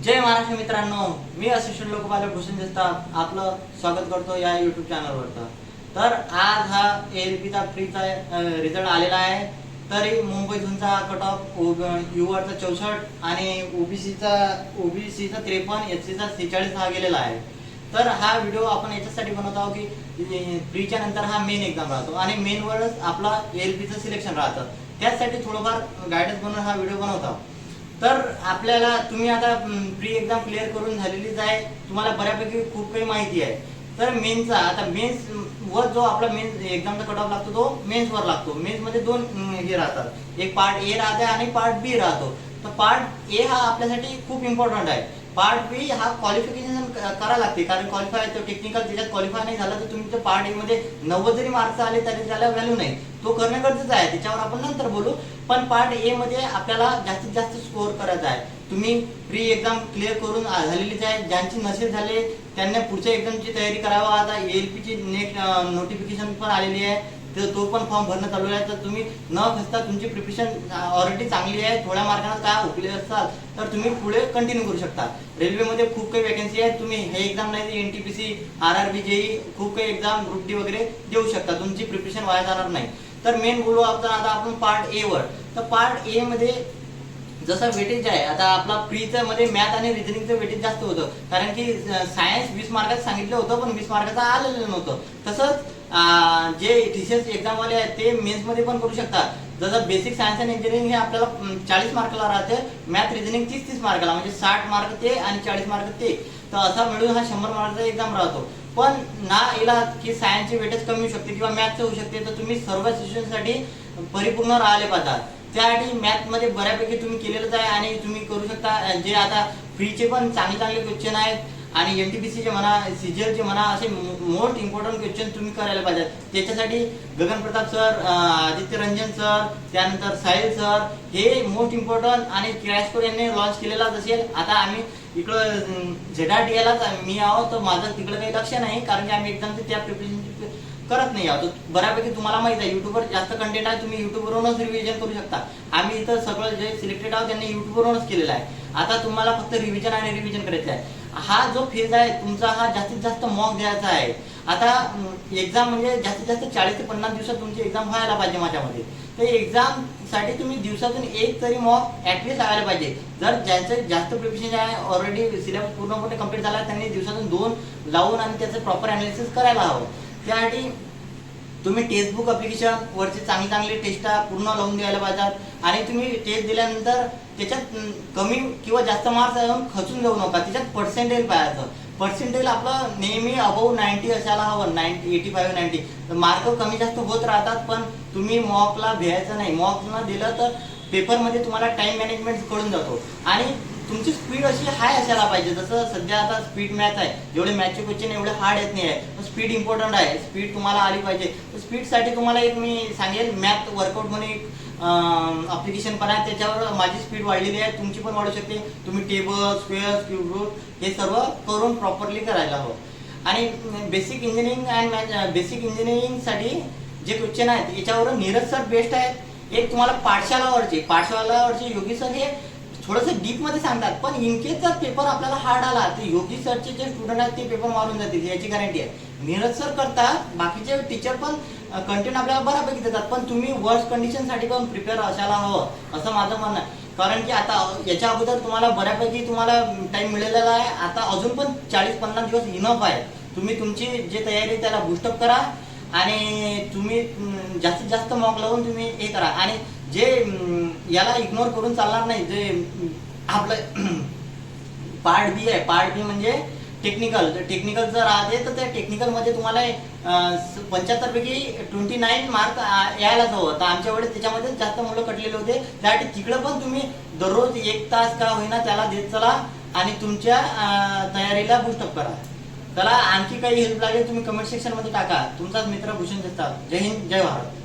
जय महाराष्ट्र मित्रांनो, मी असिस्टंट लोकपालक भूषण जगताप आपलं स्वागत करतो या यूट्यूब चॅनलवर। तर आज हा एएलपीचा प्रीचा रिझल्ट आलेला आहे। तरी मुंबई झोनचा कट ऑफ युवरचा 64 आणि ओबीसीचा 53, एससीचा 46 हा गेलेला आहे। तर हा व्हिडिओ आपण याच्यासाठी बनवत आहोत की प्रीच्या नंतर हा मेन एक्झाम राहतो आणि मेनवरच आपला एएलपीचं सिलेक्शन राहतं। त्यासाठी थोडंफार गायडन्स बनवून हा व्हिडिओ बनवत आहोत। तर आपल्याला तुम्ही आता प्री एक्झाम क्लिअर करून झालेलीच आहे, तुम्हाला बऱ्यापैकी खूप काही माहिती आहे। तर मेन्सचा आता मेन्स वर जो आपला मेन्स एक्झामचा कट ऑफ लागतो तो मेन्स वर लागतो। मेन्स मध्ये दोन हे राहतात, एक पार्ट ए राहते आणि पार्ट बी राहतो। तर पार्ट ए हा आपल्यासाठी खूप इम्पॉर्टंट आहे। पार्ट बी हा क्वालिफिकेशन करा लागते, कारण क्वालिफाय टेक्निकल त्याच्यात क्वालिफाय नाही झाला तर तुम्ही पार्ट ए मध्ये 90 जरी मार्क्स आले तरी त्याला व्हॅल्यू नाही, तो करणं गरजेचं आहे, त्याच्यावर आपण नंतर बोलू। पण पार्ट ए मध्ये आपल्याला जास्तीत जास्त स्कोअर करायचा आहे। तुम्ही प्री एक्झाम क्लिअर करून झालेलीच आहे, ज्यांची नसेल झाले त्यांना पुढच्या एक्झामची तयारी करावा। आता एएलपीची नेक्स्ट नोटिफिकेशन पण आलेली आहे, तर तो पण फॉर्म भरणं चालू आहे। तर तुम्ही न खचता तुमची प्रिपरेशन ऑलरेडी चांगली आहे, थोड्या मार्कांना काय हुकले असाल तर तुम्ही पुढे कंटिन्यू करू शकता। रेल्वेमध्ये खूप काही वॅकन्सी आहे, तुम्ही हे एक्झाम नाही एनटीपीसी, आरआरबी, जेई खूप काही एक्झाम ग्रुप डी वगैरे देऊ शकता, तुमची प्रिपरेशन वाया जाणार नाही। तर मेन बोलू आता आपण पार्ट ए वर। तर पार्ट ए मध्ये जसं वेटेज आहे, आता आपला प्रीचं मध्ये मॅथ आणि रिझनिंगचं वेटेज जास्त होतं, कारण की सायन्स 20 मार्काचं सांगितलं होतं पण 20 मार्काचं आलेलं नव्हतं। तसंच जे टीसीएस एक्झाम वाले आहेत ते मेन्स मध्ये पण करू शकतात। जसं बेसिक सायन्स आणि इंजिनिअरिंग हे आपल्याला 40 मार्काला राहते, मॅथ रिझनिंग 30-30 मार्काला, म्हणजे 60 मार्क ते आणि 40 मार्क ते। तर असा मिळून हा 100 मार्काचा एक्झाम राहतो। पण ना इला की सायन्सची वेटेज कमी होऊ शकते किंवा मॅथचं होऊ शकते, तर तुम्ही सर्व सिच्युएशनसाठी परिपूर्ण राहिले पाहिजे। त्यासाठी मॅथ मध्ये बऱ्यापैकी तुम्ही केलेलंच आहे आणि तुम्ही करू शकता। जे आता फ्रीचे पण चांगले चांगले क्वेश्चन आहेत आणि एनटीपीसीचे म्हणा, सीजीएलचे म्हणा, असे मोस्ट इम्पॉर्टंट क्वेश्चन तुम्ही करायला पाहिजे। त्याच्यासाठी गगन प्रताप सर, आदित्य रंजन सर, त्यानंतर साहिल सर हे मोस्ट इम्पॉर्टंट आणि क्रॅश कोर्स यांनी लॉन्च केलेलाच असेल। आता आम्ही इकडं झेडआरटीएलाच मी आहोत, तर माझं तिकडं काही लक्ष नाही, कारण की आम्ही एकदम त्या प्रिपरेशन करत नाही आहोत। बऱ्यापैकी तुम्हाला माहित आहे युट्यूबवर जास्त कंटेंट आहे, तुम्ही युट्यूबवरूनच रिव्हिजन करू शकता। आम्ही इथं सगळं जे सिलेक्टेड आहोत त्यांनी युट्यूबवरूनच केलेलं आहे। आता तुम्हाला फक्त रिव्हिजन आणि रिव्हिजन करायचं आहे। हा जो फेज आहे तुमचा, हा जास्तीत जास्त मॉक द्यायचा आहे। आता एक्झाम म्हणजे जास्तीत जास्त 40 ते 50 दिवसात तुमची एक्झाम व्हायला पाहिजे माझ्यामध्ये। तर एक्झाम साठी तुम्ही दिवसातून एक तरी मॉक ऍटलीस्ट लावायला पाहिजे। जर ज्यांचं जास्त प्रिपरेशन आहे, ऑलरेडी सिलेबस पूर्णपणे कंप्लीट झाला, त्यांनी दिवसातून 2 लावून आणि त्याचं प्रॉपर अनालिसिस करायला हवं। त्यासाठी तुम्ही टेक्स्टबुक ऍप्लिकेशन वरचे चांगले टेस्ट पूर्ण लावून द्यायला पाहिजेत आणि तुम्ही टेस्ट दिल्यानंतर त्याच्यात कमी किंवा जास्त मार्क्स येऊन खचून जाऊ नका, त्याच्यात पर्सेंटेज पाहायचं। पर्सेंटेज आपलं नेहमी अबव 90 असायला हवं, 85-90। मार्क कमी जास्त होत राहतात, पण तुम्ही मॉकला भ्यायचं नाही। मॉक न दिलं तर पेपरमध्ये तुम्हाला टाइम मॅनेजमेंट कळून जातो आणि तुमची स्पीड अशी हाय असायला पाहिजे। जसं सध्या आता स्पीड मॅथ आहे, जेवढे मॅथचे क्वेश्चन एवढे हार्ड येत नाही आहे, स्पीड इम्पॉर्टंट आहे, स्पीड तुम्हाला आली पाहिजे। तर स्पीडसाठी तुम्हाला एक मी सांगेल, मॅथ वर्कआउट म्हणून एक ॲप्लिकेशन पण आहे, त्याच्यावर माझी स्पीड वाढलेली आहे, तुमची पण वाढू शकते। तुम्ही टेबल, स्क्वेअर, क्यूब रूट हे सर्व करून प्रॉपरली करायला हवं। आणि बेसिक इंजिनिअरिंग अँड बेसिक इंजिनिअरिंगसाठी जे क्वेश्चन आहेत याच्यावर नीरज सर बेस्ट आहेत। एक तुम्हाला पाठशालावरचे योगी सर हे थोडंसं डीप मध्ये सांगतात, पण इनकेस जर पेपर आपल्याला हार्ड आला तर योगी सरचे जे स्टुडंट आहेत ते पेपर मारून जातील याची गॅरंटी आहे। नीरज सर करतात, बाकीचे टीचर पण कंटेंट आपल्याला बऱ्यापैकी देतात, पण तुम्ही वर्स्ट कंडिशनसाठी पण प्रिपेअर असायला हवं असं माझं म्हणणं आहे। कारण की आता याच्या अगोदर तुम्हाला बऱ्यापैकी तुम्हाला टाइम मिळालेला आहे, आता अजून पण 40-50 दिवस इनफ आहे। तुम्ही तुमची जे तयारी त्याला बूस्टअप करा आणि तुम्ही जास्तीत जास्त मॉक लावून तुम्ही हे करा। आणि जे याला इग्नोर करून चालणार नाही, जे आपलं पार्ट बी आहे, पार्ट बी म्हणजे टेक्निकल जर राहते तर त्या टेक्निकल मध्ये तुम्हाला 75 पैकी 29 मार्क यायलाच हवं। तर आमच्या वेळेस त्याच्यामध्ये जास्त मुलं कटलेले होते, त्यासाठी तिकडं पण तुम्ही दररोज 1 तास का होईना त्याला देत चला आणि तुमच्या तयारीला बूस्टअप करा। त्याला आणखी काही हेल्प लागेल तुम्ही कमेंट सेक्शन मध्ये टाका। तुमचाच मित्र भूषण जगताप। जय हिंद, जय भारत।